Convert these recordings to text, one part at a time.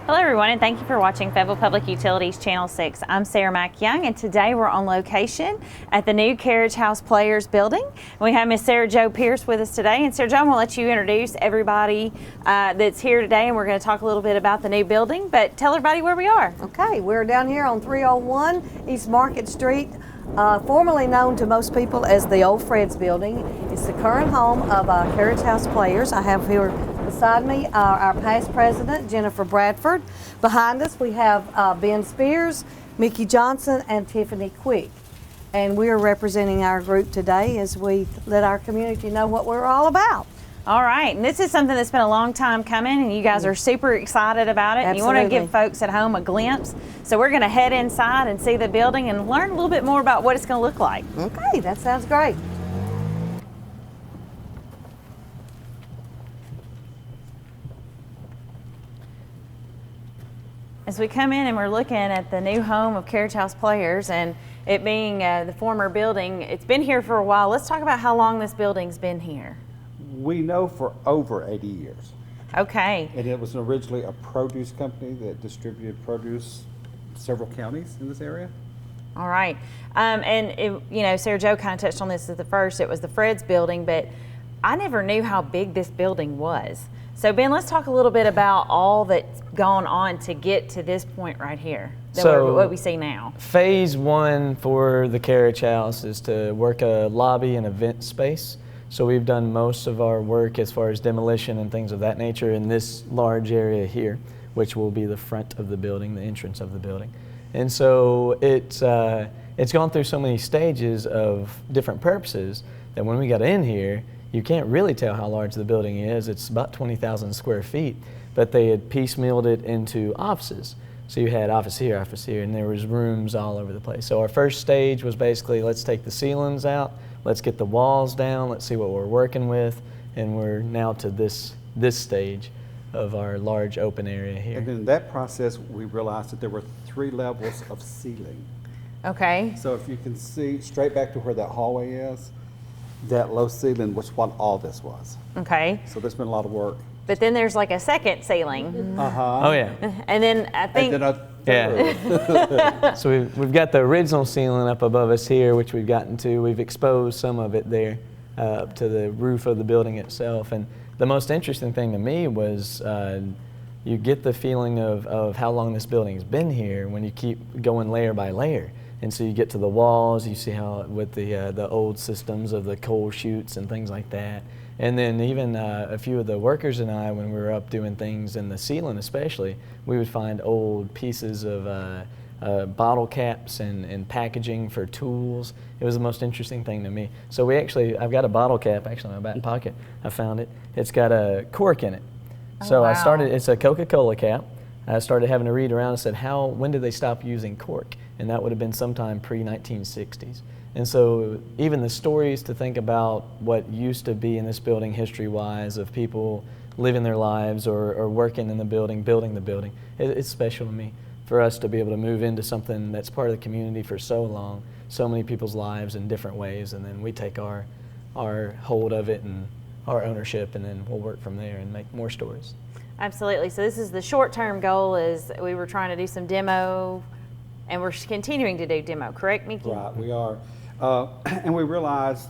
Hello everyone, and thank you for watching Fayetteville Public Utilities Channel 6. I'm Sarah Mack Young, and today we're on location at the new Carriage House Players building. We have Miss Sarah Jo Pierce with us today, and Sarah Jo, I'm going to let you introduce everybody that's here today, and we're going to talk a little bit about the new building, but tell everybody where we are. Okay, we're down here on 301 East Market Street, formerly known to most people as the Old Fred's Building. It's the current home of Carriage House Players. I have here beside me our past president, Jennifer Bradford. Behind us we have Ben Spears, Mickey Johnson, and Tiffany Quick. And we are representing our group today as we let our community know what we're all about. All right, and this is something that's been a long time coming, and you guys are super excited about it. And you want to give folks at home a glimpse. So we're going to head inside and see the building and learn a little bit more about what it's going to look like. Okay, that sounds great. As we come in and we're looking at the new home of Carriage House Players, and it being the former building, it's been here for a while. Let's talk about how long this building's been here. We know for over 80 years. Okay. And it was originally a produce company that distributed produce several counties in this area. All right. Sarah Jo kind of touched on this at the first. It was the Fred's building, but I never knew how big this building was. So Ben, let's talk a little bit about all that's gone on to get to this point right here, what we see now. Phase one for the Carriage House is to work a lobby and event space. So we've done most of our work as far as demolition and things of that nature in this large area here, which will be the front of the building, the entrance of the building. And so it's gone through so many stages of different purposes that when we got in here, you can't really tell how large the building is. It's about 20,000 square feet, but they had piecemealed it into offices. So you had office here, and there was rooms all over the place. So our first stage was basically, let's take the ceilings out, let's get the walls down, let's see what we're working with, and we're now to this stage of our large open area here. And in that process, we realized that there were 3 levels of ceiling. Okay. So if you can see straight back to where that hallway is, that low ceiling was what all this was. Okay. So there's been a lot of work. But then there's like a second ceiling. Uh-huh. Oh yeah. And then I think... Yeah. So we've got the original ceiling up above us here, which we've gotten to. We've exposed some of it there up to the roof of the building itself. And the most interesting thing to me was you get the feeling of how long this building's been here when you keep going layer by layer. And so you get to the walls, you see how with the old systems of the coal chutes and things like that. And then even a few of the workers and I, when we were up doing things in the ceiling especially, we would find old pieces of bottle caps and packaging for tools. It was the most interesting thing to me. So I've got a bottle cap actually in my back pocket. I found it. It's got a cork in it. So wow. It's a Coca-Cola cap. I started having to read around and said, when did they stop using cork? And that would have been sometime pre-1960s. And so even the stories to think about what used to be in this building history-wise of people living their lives or working in the building, building the building, it's special to me for us to be able to move into something that's part of the community for so long, so many people's lives in different ways, and then we take our hold of it and our ownership, and then we'll work from there and make more stories. Absolutely. So this is the short-term goal is we were trying to do some demo, and we're continuing to do demo, correct, Mickey? Right, we are. And we realized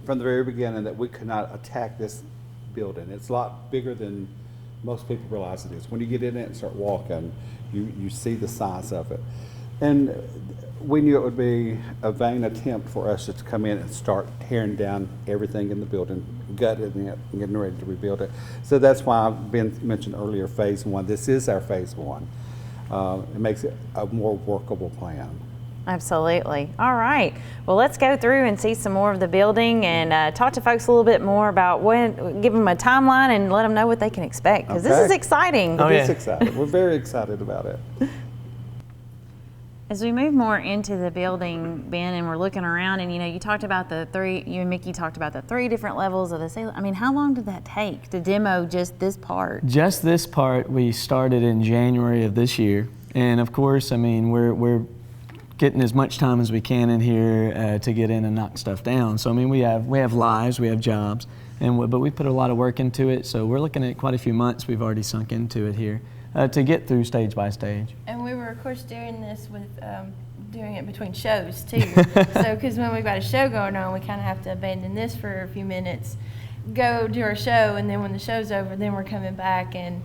from the very beginning that we could not attack this building. It's a lot bigger than most people realize it is. When you get in it and start walking, you see the size of it. And we knew it would be a vain attempt for us to come in and start tearing down everything in the building, gutting it, and getting ready to rebuild it. So that's why Ben mentioned earlier phase one. This is our phase one. It makes it a more workable plan. Absolutely. All right. Well, let's go through and see some more of the building and talk to folks a little bit more about give them a timeline and let them know what they can expect, because this is exciting. It is exciting. We're very excited about it. As we move more into the building, Ben, and we're looking around, and you talked about you and Mickey talked about the 3 different levels of the ceiling. I mean, how long did that take to demo just this part? Just this part we started in January of this year, and of course, I mean, we're getting as much time as we can in here to get in and knock stuff down. So I mean, we have lives, we have jobs, but we put a lot of work into it. So we're looking at quite a few months we've already sunk into it here. to get through stage by stage. And we were, of course, doing this with doing it between shows too. So, because when we've got a show going on, we kind of have to abandon this for a few minutes, go do our show, and then when the show's over, then we're coming back and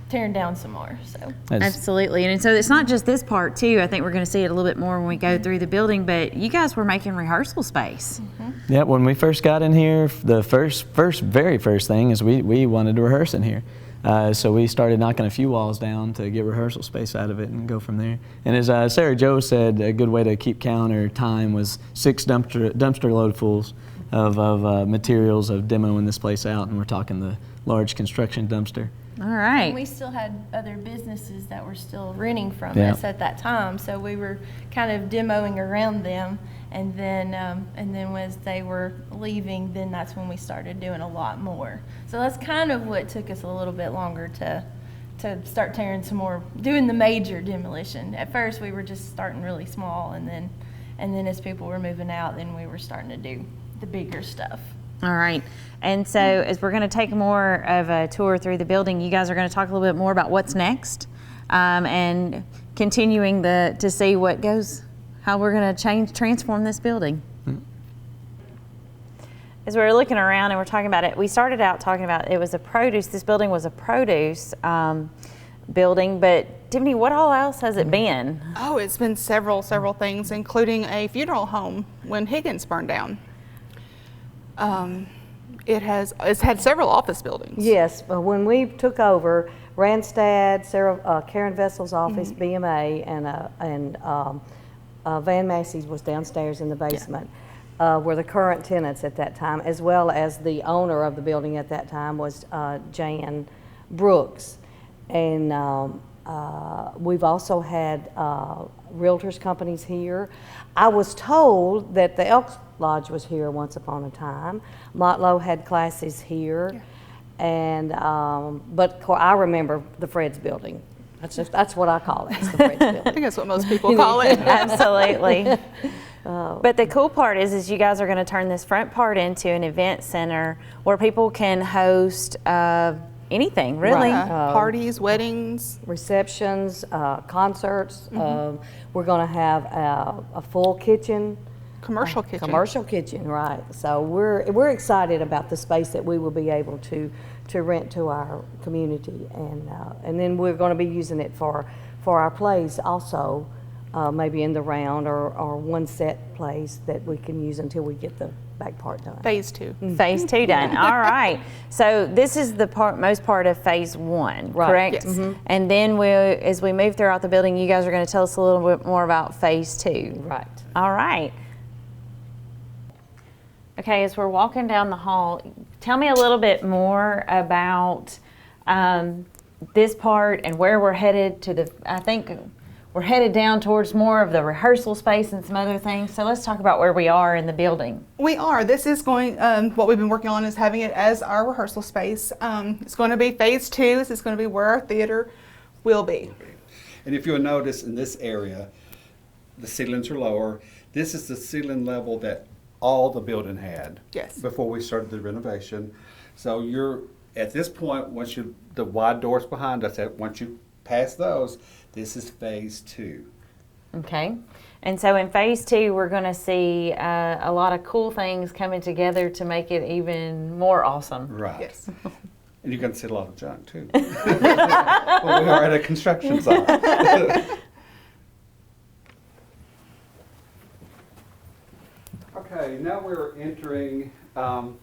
tearing down some more. So absolutely, and so it's not just this part too. I think we're going to see it a little bit more when we go through the building. But you guys were making rehearsal space. Yeah, when we first got in here, the very first thing is we wanted to rehearse in here. So we started knocking a few walls down to get rehearsal space out of it and go from there. And as Sarah Jo said, a good way to keep count or time was 6 dumpster loadfuls of materials of demoing this place out, and we're talking the large construction dumpster. All right. And we still had other businesses that were still renting from Yeah. us at that time, so we were kind of demoing around them, and then as they were leaving, then that's when we started doing a lot more. So that's kind of what took us a little bit longer to start tearing some more, doing the major demolition. At first, we were just starting really small, and then as people were moving out, then we were starting to do the bigger stuff. All right. And so as we're going to take more of a tour through the building, you guys are going to talk a little bit more about what's next, and continuing to see what goes, how we're going to transform this building. As we were looking around and we're talking about it, we started out talking about this building was a produce building, but Tiffany, what all else has it been? Oh, it's been several things, including a funeral home when Higgins burned down. It's had several office buildings. Yes, but when we took over, Randstad, Karen Vessel's office, BMA, and Van Massey's was downstairs in the basement, were the current tenants at that time, as well as the owner of the building at that time was Jan Brooks. And we've also had realtors companies here. I was told that the Elks Lodge was here once upon a time. Motlow had classes here, and but I remember the Fred's building. That's what I call it. It's the Fred's building. I think that's what most people call it. Absolutely. But the cool part is you guys are going to turn this front part into an event center where people can host anything, really. Right. Parties, weddings, Receptions, concerts. We're going to have a full kitchen. commercial kitchen. Commercial kitchen, right. So we're excited about the space that we will be able to rent to our community, and then we're going to be using it for our plays also, maybe in the round or one set plays that we can use until we get the back part done. Phase 2. Phase 2 done. All right. So this is the most part of phase 1, Right. correct? Yes. And then as we move throughout the building, you guys are going to tell us a little bit more about phase 2. Right. All right. Okay, as we're walking down the hall, tell me a little bit more about this part and where we're headed I think we're headed down towards more of the rehearsal space and some other things. So let's talk about where we are in the building. We are. This is going, what we've been working on is having it as our rehearsal space. It's going to be phase 2. This is going to be where our theater will be. And if you'll notice in this area, the ceilings are lower. This is the ceiling level that all the building had. Yes. Before we started the renovation. So you're, at this point, the wide doors behind us, once you pass those, this is phase 2. Okay. And so in phase 2, we're going to see a lot of cool things coming together to make it even more awesome. Right. Yes. And you're going to see a lot of junk too. Well, we are at a construction site. Okay, now we're entering an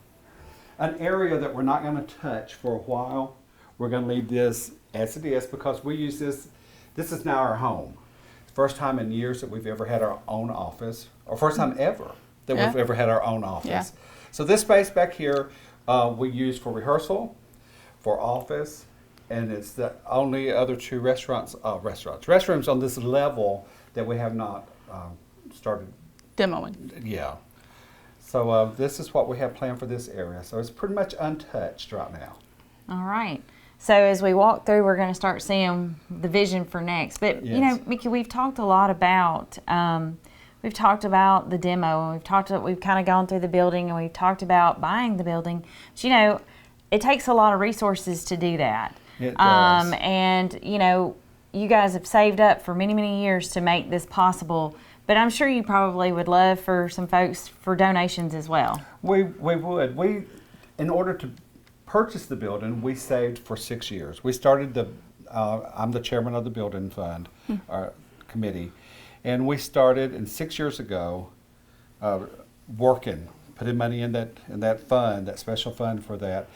area that we're not going to touch for a while. We're going to leave this as it is because we use this. This is now our home. First time in years that we've ever had our own office, or first time ever that we've ever had our own office. Yeah. So this space back here we use for rehearsal, for office, and it's the only other 2 restrooms on this level that we have not started. Demoing. Yeah. So this is what we have planned for this area. So it's pretty much untouched right now. All right. So as we walk through, we're going to start seeing the vision for next. But, you know, Yes. Mickey, we've talked a lot about, the demo, and we've kind of gone through the building, and we've talked about buying the building. But, you know, it takes a lot of resources to do that. It does. And, you know, you guys have saved up for many, many years to make this possible. But I'm sure you probably would love for some folks for donations as well. We would. In order to purchase the building, we saved for 6 years. We started I'm the chairman of the building fund, our committee, and we started, and 6 years ago, putting money in that fund, that special fund for that.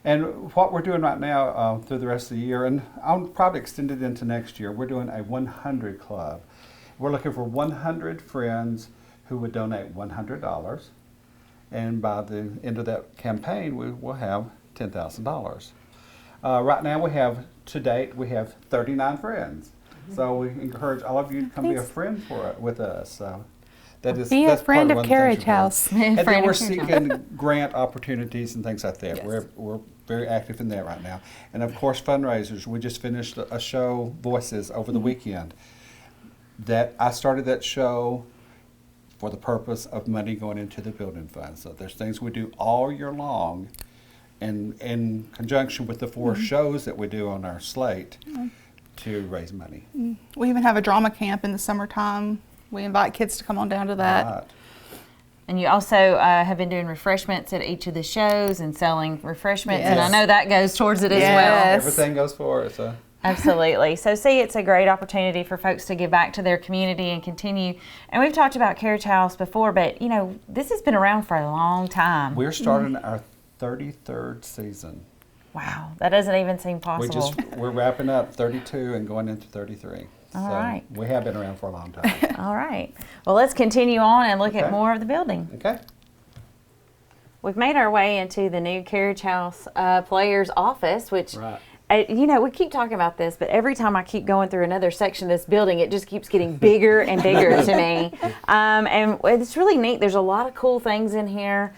And what we're doing right now through the rest of the year, and I'll probably extend it into next year, we're doing a 100 club. We're looking for 100 friends who would donate $100. And by the end of that campaign, we will have $10,000. Right now to date, we have 39 friends. So we encourage all of you to come be a friend with us. So Be a that's friend part of one Carriage things we're doing. House. And then Friend we're of Carriage seeking grant opportunities and things like that. Yes. We're very active in that right now. And of course, fundraisers. We just finished a show, Voices, over the weekend. That I started that show for the purpose of money going into the building fund. So there's things we do all year long, and in conjunction with the 4 shows that we do on our slate to raise money. We even have a drama camp in the summertime. We invite kids to come on down to that. Right. And you also have been doing refreshments at each of the shows and selling refreshments. And I Yes. know that goes towards it as well. Yes. Everything goes for it. So. Absolutely. So see, it's a great opportunity for folks to give back to their community and continue. And we've talked about Carriage House before, but, you know, this has been around for a long time. We're starting our 33rd season. Wow. That doesn't even seem possible. We're wrapping up 32 and going into 33. All so right. We have been around for a long time. All right. Well, let's continue on and look at Okay. more of the building. Okay. We've made our way into the new Carriage House Players office, which, Right. you know, we keep talking about this, but every time I keep going through another section of this building, it just keeps getting bigger and bigger to me. And it's really neat. There's a lot of cool things in here.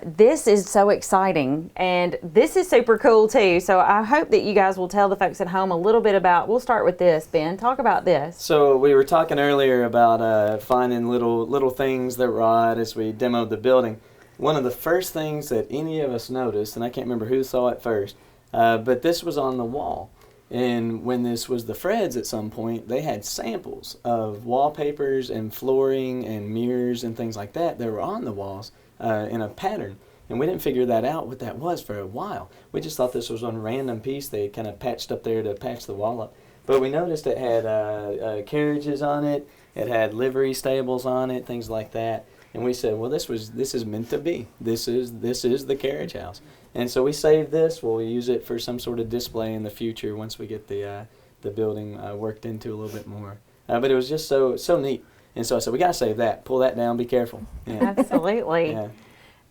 This is so exciting, and this is super cool too. So I hope that you guys will tell the folks at home a little bit about, we'll start with this. Ben, talk about this. So we were talking earlier about finding little things that were odd as we demoed the building. One of the first things that any of us noticed, and I can't remember who saw it first, but this was on the wall. And when this was the Freds at some point, they had samples of wallpapers and flooring and mirrors and things like that that were on the walls in a pattern. And we didn't figure that out, what that was, for a while. We just thought this was one random piece they kind of patched up there to patch the wall up. But we noticed it had carriages on it, it had livery stables on it, things like that. And we said, well, this is meant to be. This is the Carriage House. And so we saved this. We'll use it for some sort of display in the future once we get the building worked into a little bit more. But it was just so neat. And so I said, we got to save that. Pull that down. Be careful. Yeah. Absolutely. Yeah.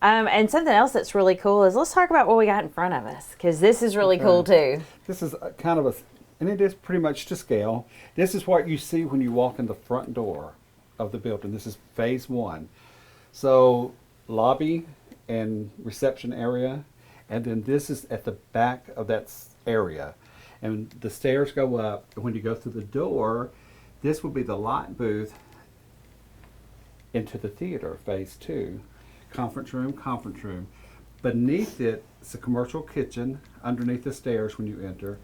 And something else that's really cool is, let's talk about what we got in front of us, because this is really cool too. This is kind of and it is pretty much to scale. This is what you see when you walk in the front door of the building. This is phase 1. So lobby and reception area, and then this is at the back of that area. And the stairs go up, and when you go through the door, this will be the light booth into the theater, phase 2. Conference room. Beneath it is a commercial kitchen underneath the stairs when you enter.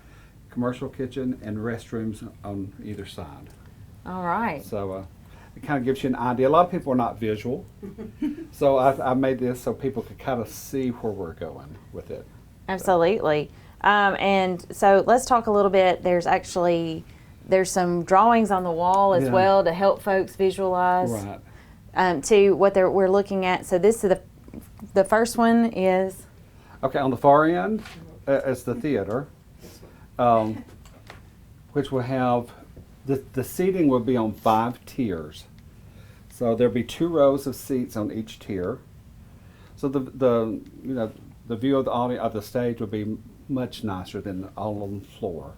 Commercial kitchen and restrooms on either side. All right. So it kind of gives you an idea. A lot of people are not visual. So I made this so people could kind of see where we're going with it. Absolutely. And so let's talk a little bit. There's some drawings on the wall as Yeah. well to help folks visualize Right. to what we're looking at. So this is the first one is, Okay, on the far end is the theater, which will have, the seating will be on 5 tiers. So there'll be 2 rows of seats on each tier. So the view of the audience of the stage will be much nicer than all on the floor.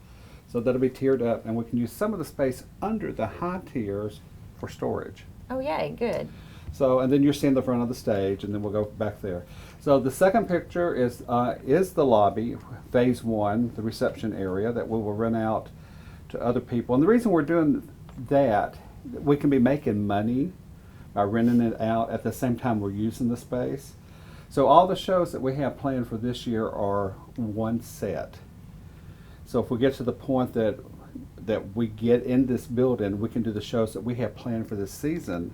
So that'll be tiered up, and we can use some of the space under the high tiers for storage. oh yay, good. So, and then you're seeing the front of the stage, and then we'll go back there. So the second picture is the lobby, phase 1, the reception area that we will rent out to other people. And the reason we're doing that, we can be making money by renting it out at the same time we're using the space. So all the shows that we have planned for this year are one set. So if we get to the point that we get in this building, we can do the shows that we have planned for this season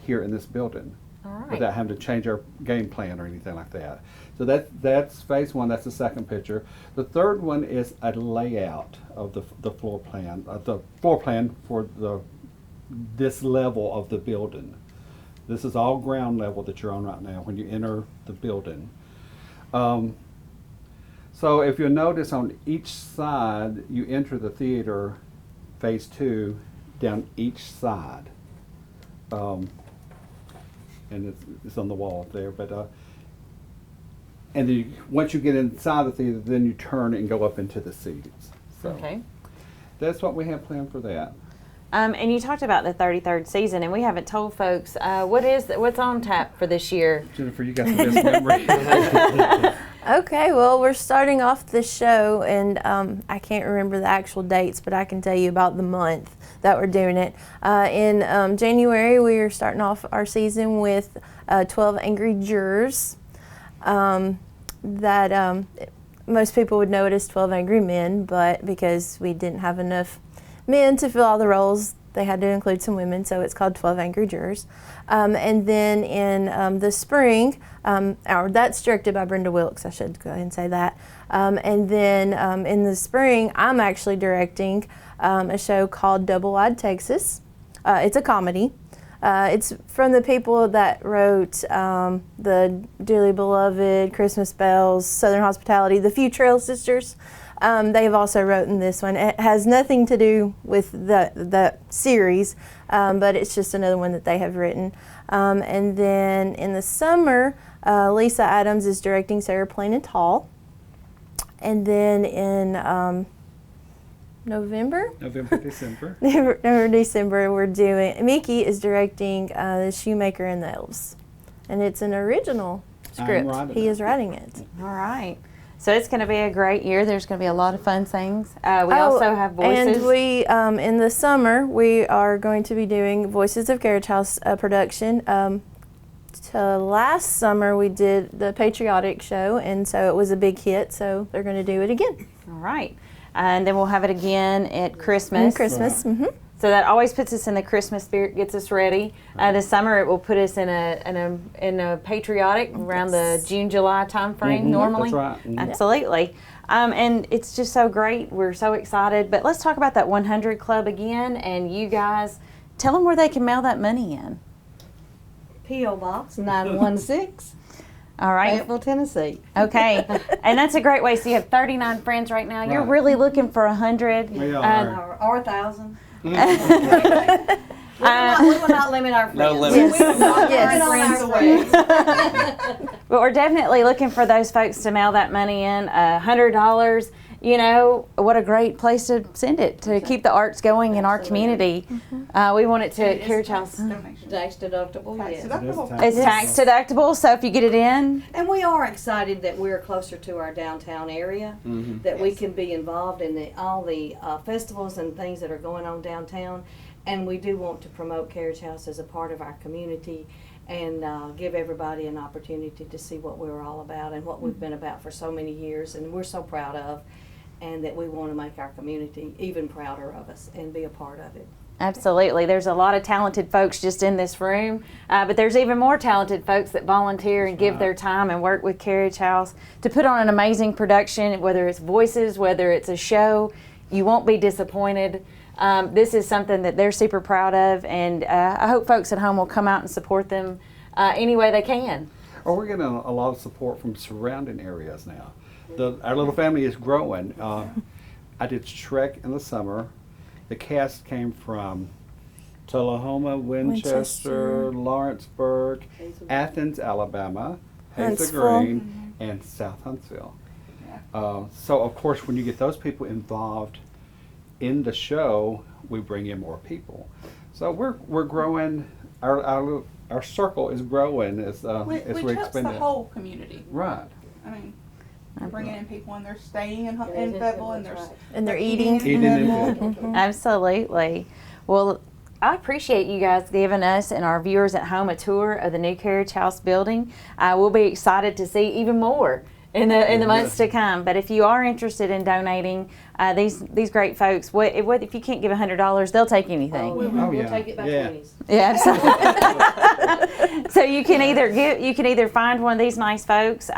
here in this building. All right. Without having to change our game plan or anything like that. So that's phase one. That's the second picture. The third one is a layout of the floor plan. The floor plan for this level of the building. This is all ground level that you're on right now when you enter the building. So if you'll notice on each side, you enter the theater, phase two, down each side. And it's on the wall up there, but and then once you get inside the theater, then you turn and go up into the seats. So Okay. that's what we have planned for that. And you talked about the 33rd season, and we haven't told folks what's on tap for this year. Jennifer, you got the best memory. Okay, well, we're starting off the show, and I can't remember the actual dates, but I can tell you about the month that we're doing it. In January, we are starting off our season with 12 Angry Jurors. Most people would know it as 12 Angry Men, but because we didn't have enough men to fill all the roles, they had to include some women, so it's called 12 Angry Jurors. And then in the spring, that's directed by Brenda Wilkes, I should go ahead and say that. And then in the spring, I'm actually directing a show called Double Wide Texas. It's a comedy. It's from the people that wrote the Dearly Beloved, Christmas Bells, Southern Hospitality, the Few Trail Sisters. They've also written this one. It has nothing to do with the series, but it's just another one that they have written. And then in the summer, Lisa Adams is directing Sarah Plain and Tall. And then in November, December, we're doing, Mickey is directing The Shoemaker and the Elves. And it's an original script. He is writing it. All right. So it's going to be a great year. There's going to be a lot of fun things. We also have Voices. And we, in the summer, we are going to be doing Voices of Carriage House production. Last summer, we did the Patriotic show, and so it was a big hit, so they're going to do it again. All right. And then we'll have it again at Christmas. Christmas. Right. Mm-hmm. So that always puts us in the Christmas spirit, gets us ready. This summer it will put us in a patriotic around the June, July time frame normally. That's right. Mm-hmm. Absolutely. And it's just so great. We're so excited. But let's talk about that 100 Club again. And you guys, tell them where they can mail that money in. P.O. Box 916, All right. Fayetteville, Tennessee. Okay. And that's a great way. So you have 39 friends right now. You're Right. really looking for 100. We are. Or 1,000. We will not limit our friends. No limits. We will not Yes. limit our friends. But we're definitely looking for those folks to mail that money in. $100, you know, what a great place to send it, to keep the arts going in our community. We want it to Carriage House. Donation. Tax deductible, Tax yes. deductible. It's tax deductible, so if you get it in, And we are excited that we're closer to our downtown area, that we can be involved in all the festivals and things that are going on downtown. And we do want to promote Carriage House as a part of our community and give everybody an opportunity to see what we're all about and what we've been about for so many years, and we're so proud of, and that we want to make our community even prouder of us and be a part of it. absolutely. There's a lot of talented folks just in this room, but there's even more talented folks that volunteer and give their time and work with Carriage House to put on an amazing production, whether it's voices, whether it's a show. You won't be disappointed. This is something that they're super proud of, and I hope folks at home will come out and support them any way they can. Oh, we're getting a lot of support from surrounding areas now. Our little family is growing. I did Shrek in the summer. The cast came from Tullahoma, Winchester, Lawrenceburg, Athens, Alabama, Hazel Green, and South Huntsville. So, of course, when you get those people involved in the show, we bring in more people. So we're growing. Our circle is growing as We we touch expand the it. whole community. Right. I mean, we're bringing in people and they're staying in is, Fayetteville and that's they're right. And they're eating. Eating in Fayetteville. Absolutely. Well, I appreciate you guys giving us and our viewers at home a tour of the new Carriage House building. We'll be excited to see even more in the months to come. But if you are interested in donating, these great folks, what if you can't give $100, they'll take anything. We'll take it by Yeah. 20s. Yeah, absolutely. So you can either find one of these nice folks,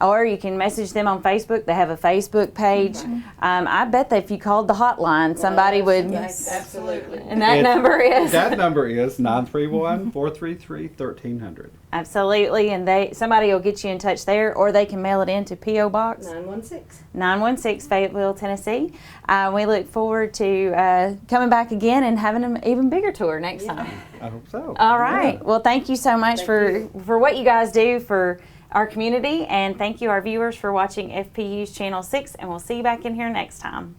or you can message them on Facebook. They have a Facebook page. I bet that if you called the hotline, somebody would. Yes, absolutely. And that number is. That number is 931-433-1300. Absolutely, and somebody will get you in touch there, or they can mail it in to P.O. Box 916 Fayetteville, Tennessee. We look forward to coming back again and having an even bigger tour next time. I hope so. All right. Yeah. Well, thank you so much for what you guys do for our community, and thank you, our viewers, for watching FPU's Channel 6, and we'll see you back in here next time.